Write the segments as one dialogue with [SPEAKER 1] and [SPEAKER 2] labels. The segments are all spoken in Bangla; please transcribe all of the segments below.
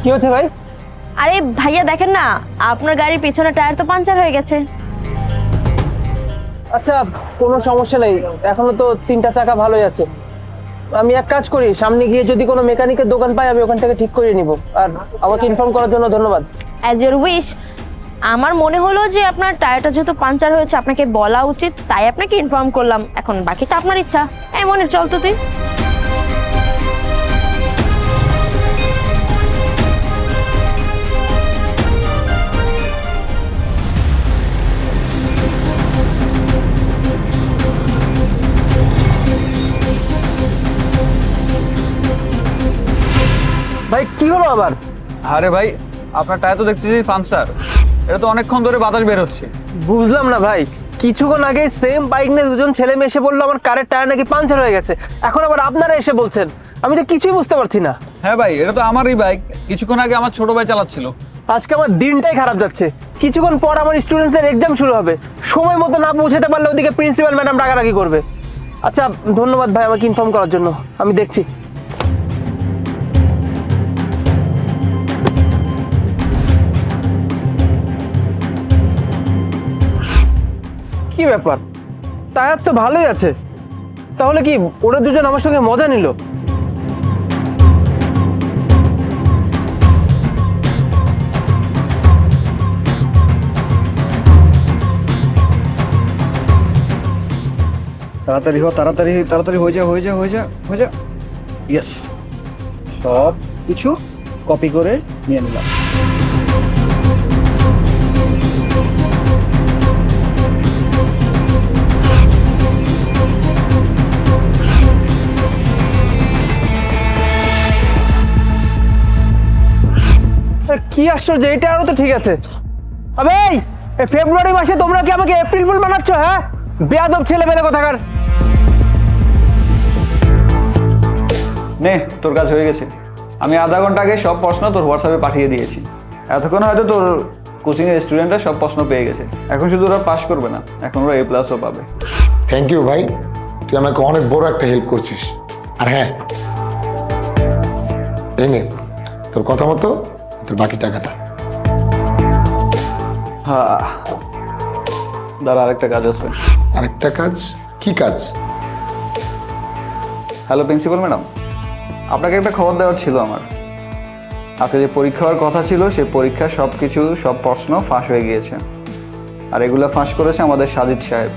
[SPEAKER 1] কি হচ্ছে ভাই?
[SPEAKER 2] আরে ভাইয়া দেখেন না, আপনার গাড়ির পিছনে টায়ার তো পাঞ্চার হয়ে গেছে।
[SPEAKER 1] আচ্ছা, কোনো সমস্যা নেই, এখনো তো 3টা চাকা ভালোই আছে। আমি এক কাজ করি, সামনে গিয়ে যদি কোনো মেকানিকের দোকান পাই আমি ওখান থেকে ঠিক করে নিব। আর আমাকে ইনফর্ম করার জন্য ধন্যবাদ।
[SPEAKER 2] As your wish. আমার মনে হলো যে আপনার টায়ারটা যেহেতু পাঞ্চার হয়েছে আপনাকে বলা উচিত, তাই আপনাকে ইনফর্ম করলাম। এখন বাকিটা আপনার ইচ্ছা। এই মনে চল তো তুই।
[SPEAKER 1] ভাই কি হলো আবার?
[SPEAKER 3] আরে ভাই, আপনার টায়ার তো দেখতেছি পাঞ্চার। এটা তো অনেকক্ষণ ধরে বাতাস বের হচ্ছে।
[SPEAKER 1] বুঝলাম না ভাই, কিছুক্ষণ আগে সেম বাইক নিয়ে দুজন ছেলে মেয়ে এসে বললো আমার কারের টায়ার নাকি পাঞ্চার হয়ে গেছে। এখন আবার আপনারা এসে বলছেন, আমি তো কিছুই বুঝতে পারছি না।
[SPEAKER 3] হ্যাঁ ভাই, এটা তো আমারই বাইক। কিছুক্ষণ আগে আমার ছোট ভাই চালাচ্ছিল।
[SPEAKER 1] আজকে আমার দিনটাই খারাপ যাচ্ছে। কিছুক্ষণ পর আমার স্টুডেন্টসদের এক্সাম শুরু হবে, সময় মতো না পৌঁছাতে পারলে ওদিকে প্রিন্সিপাল ম্যাডাম রাগারাগি করবে। আচ্ছা ধন্যবাদ ভাই আমাকে ইনফর্ম করার জন্য, আমি দেখছি। কি ব্যাপার, টায়ার তো ভালোই আছে, তাহলে কি ওরা দুজন আমার সঙ্গে মজা নিল?
[SPEAKER 3] তাড়াতাড়ি হো, তাড়াতাড়ি তাড়াতাড়ি হয়ে যা হয়ে যা হয়ে যা হয়ে যা। ইয়েস, সব কিছু কপি করে নিয়ে নিলাম।
[SPEAKER 1] কি আশ্চর্য, এটা আরো তো ঠিক আছে। আবে এই ফেব্রুয়ারি মাসে তোমরা কি আমাকে এপ্রিল ফুল বানাচ্ছ? হ্যাঁ, বেয়াদব ছেলে পেলে কোথাকার।
[SPEAKER 3] নে, তোর কাজ হয়ে গেছে। আমি আধা ঘন্টা আগে সব প্রশ্ন তোর হোয়াটসঅ্যাপে পাঠিয়ে দিয়েছি। এতক্ষণ হয়তো তোর কোচিংয়ের স্টুডেন্টরা সব প্রশ্ন পেয়ে গেছে। এখন শুধু ওরা পাস করবে না, এখন ওরা A+ও পাবে।
[SPEAKER 4] থ্যাংক ইউ ভাই, তুই আমাকে অনেক বড় একটা হেল্প করছিস। আর হ্যাঁ, এই নে তোর কথা মতো তোর বাকি টাকাটা।
[SPEAKER 3] হ্যাঁ, দাঁড়া, আরেকটা কাজ আছে।
[SPEAKER 4] আরেকটা কাজ? কি কাজ?
[SPEAKER 3] হ্যালো প্রিন্সিপাল ম্যাডাম, আপনাকে একটা খবর দেওয়ার ছিল আমার। আজকে যে পরীক্ষা হওয়ার কথা ছিল সেই পরীক্ষার সব প্রশ্ন ফাঁস হয়ে গিয়েছে। আর এগুলো ফাঁস করেছে আমাদের সাজিদ সাহেব।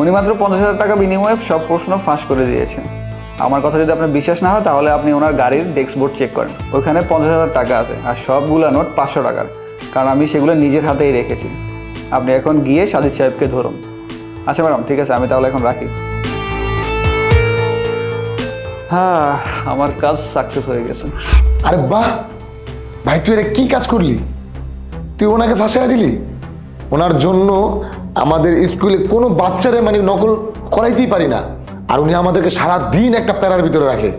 [SPEAKER 3] উনি মাত্র 50,000 টাকা বিনিময়ে সব প্রশ্ন ফাঁস করে দিয়েছেন। আমার কথা যদি আপনার বিশ্বাস না হয় তাহলে আপনি ওনার গাড়ির ডেস্ক বোর্ড চেক করেন, ওইখানে 50,000 টাকা আছে আর সবগুলো নোট 500 টাকার, কারণ আমি সেগুলো নিজের হাতেই রেখেছি। আপনি এখন গিয়ে সাজিদ সাহেবকে ধরুন। আচ্ছা ম্যাডাম, ঠিক আছে, আমি তাহলে এখন রাখি। হ্যাঁ, আমার কাজ সাকসেস হয়ে গেছে।
[SPEAKER 4] আরে বাহ ভাই, তুই এটা কি কাজ করলি? তুই ওনাকে ফাঁসাইয়া দিলি। ওনার জন্য আমাদের স্কুলে কোনো বাচ্চারে মানে নকল করাইতেই পারি না, আর উনি আমাদেরকে সারা দিন একটা প্যারার ভিতরে রাখে।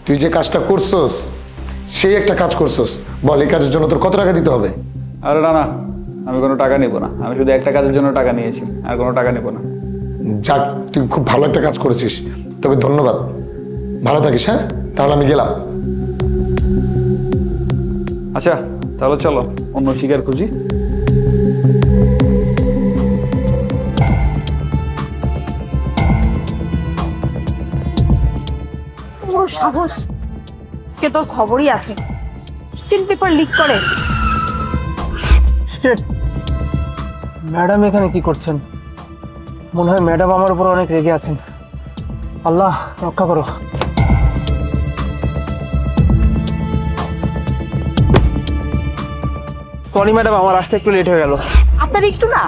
[SPEAKER 4] তুই যে কাজটা করছস সেই একটা কাজ করছস। বল, এই কাজের জন্য তোর কত টাকা দিতে হবে?
[SPEAKER 3] আরে না না, আমি কোনো টাকা নিব না। আমি শুধু একটা কাজের জন্য টাকা নিয়েছি, আর কোনো টাকা নিব না।
[SPEAKER 4] যাক, তুই খুব ভালো একটা কাজ করেছিস, তোকে ধন্যবাদ। ভালো থাকিস। হ্যাঁ, তাহলে আমি গেলাম।
[SPEAKER 3] আচ্ছা তাহলে চলো অন্য শিকার খুঁজি।
[SPEAKER 5] ওর সাহস, কে তোর খবরই আছে, কোশ্চেন পেপার লিক করে।
[SPEAKER 1] শিট, ম্যাডাম এখানে কি করছেন? মনে হয় ম্যাডাম আমার উপর অনেক রেগে আছেন। আল্লাহ রক্ষা করো। সরি ম্যাডাম, আমার আসতে একটু লেট হয়ে গেল।
[SPEAKER 5] আপনার একটু না,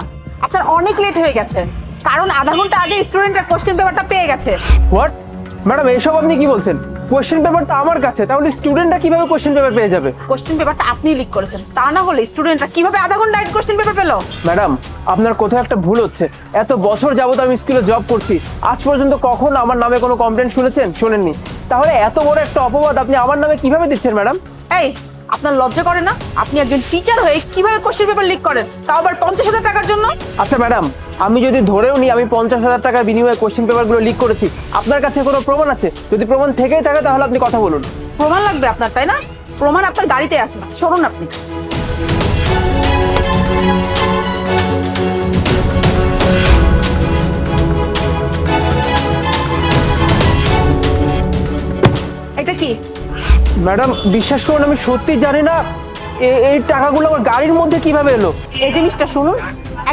[SPEAKER 5] আপনার অনেক লেট হয়ে গেছে, কারণ আধা ঘন্টা আগে স্টুডেন্টরা কোশ্চেন পেপারটা পেয়ে গেছে।
[SPEAKER 1] হোয়াট ম্যাডাম, এইসব আপনি কি বলছেন? কোশ্চেন পেপার তো আমার কাছে, তাহলে স্টুডেন্টরা কিভাবে কোশ্চেন পেপার পেয়ে যাবে?
[SPEAKER 5] কোশ্চেন পেপারটা আপনি লিক করেছেন, তা না হলে স্টুডেন্টরা কিভাবে আধা ঘন্টা আগে কোশ্চেন পেপার পেলো?
[SPEAKER 1] ম্যাডাম, আপনার কোথাও একটা ভুল হচ্ছে। এত বছর যাবত আমি স্কুলে জব করছি, আজ পর্যন্ত কখনো আমার নামে কোনো কমপ্লেন শুনেছেন? শোনেননি। তাহলে এত বড় একটা অপবাদ আপনি আমার নামে কিভাবে দিচ্ছেন ম্যাডাম?
[SPEAKER 5] এই, আপনার লজ্জা করে না? আপনি একজন টিচার হয়ে কিভাবে কোশ্চেন পেপার লিক করেন, তাও আবার 50,000 টাকার জন্য?
[SPEAKER 1] আচ্ছা ম্যাডাম, আমি যদি ধরেও নিই আমি 50,000 টাকার বিনিময়ে কোশ্চেন পেপারগুলো লিক করেছি, আপনার কাছে কোনো প্রমাণ আছে? যদি প্রমাণ থেকেই থাকে তাহলে আপনি কথা বলুন।
[SPEAKER 5] প্রমাণ লাগবে আপনার, তাই না? প্রমাণ আপনার গাড়িতে আছে, সরুন আপনি। এটা কি?
[SPEAKER 1] ম্যাডাম বিশ্বাস করুন আমি সত্যি জানি না এই টাকাগুলো আমার গাড়ির মধ্যে কিভাবে এলো।
[SPEAKER 5] এই জিনিসটা শুনুন,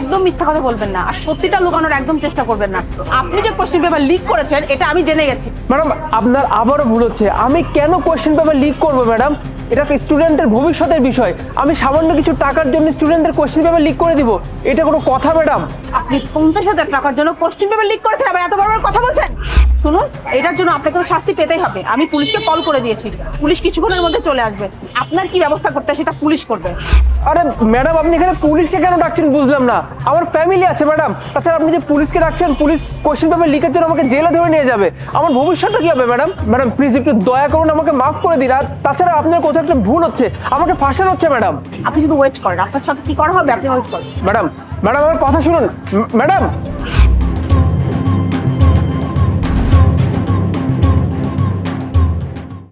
[SPEAKER 5] একদম মিথ্যা কথা বলবেন না, আর সত্যিটা লুকানোর একদম চেষ্টা করবেন না। আপনি যে কোশ্চেন পেপার লিক করেছেন এটা আমি জেনে গেছি।
[SPEAKER 1] ম্যাডাম আপনার আবারও ভুল হচ্ছে। আমি কেন কোয়েশ্চেন পেপার লিক করবো ম্যাডাম? এটা স্টুডেন্টের ভবিষ্যতের বিষয়। আমি সামান্য কিছু টাকার জন্য স্টুডেন্টদের কোয়েশ্চেন পেপার লিক করে দিব, এটা কোনো কথা ম্যাডাম?
[SPEAKER 5] আপনি 50,000 টাকার জন্য কোশ্চেন পেপার লিক করেছেন, আবার এত বড় বড় কথা বলছেন। শুনুন, এটার জন্য আপনাকে তো শাস্তি পেতেই হবে। আমি পুলিশকে কল করে দিয়েছি, পুলিশ কিছুক্ষণের মধ্যে চলে আসবে। আপনার কি ব্যবস্থা করতে হয় সেটা পুলিশ করবে।
[SPEAKER 1] আরে ম্যাডাম আপনি এখানে পুলিশকে কেন ডাকছেন বুঝলাম না। আমার ফ্যামিলি আছে ম্যাডাম। তাছাড়া আপনি যে পুলিশকে ডাকছেন, পুলিশ কোয়েশ্চেন পেপার লিকের জন্য আমাকে জেলে ধরে নিয়ে যাবে। আমার ভবিষ্যৎটা কি হবে ম্যাডাম? ম্যাডাম প্লিজ একটু দয়া করুন, আমাকে মাফ করে দিন। আর তাছাড়া আপনার কোথাও একটা ভুল হচ্ছে, আমাকে ফাঁসানো হচ্ছে ম্যাডাম।
[SPEAKER 5] আপনি শুধু ওয়েট করেন, আপনার সাথে কি করা হবে আপনি ওয়েট করেন।
[SPEAKER 1] ম্যাডাম ম্যাডাম আমার কথা শুনুন ম্যাডাম।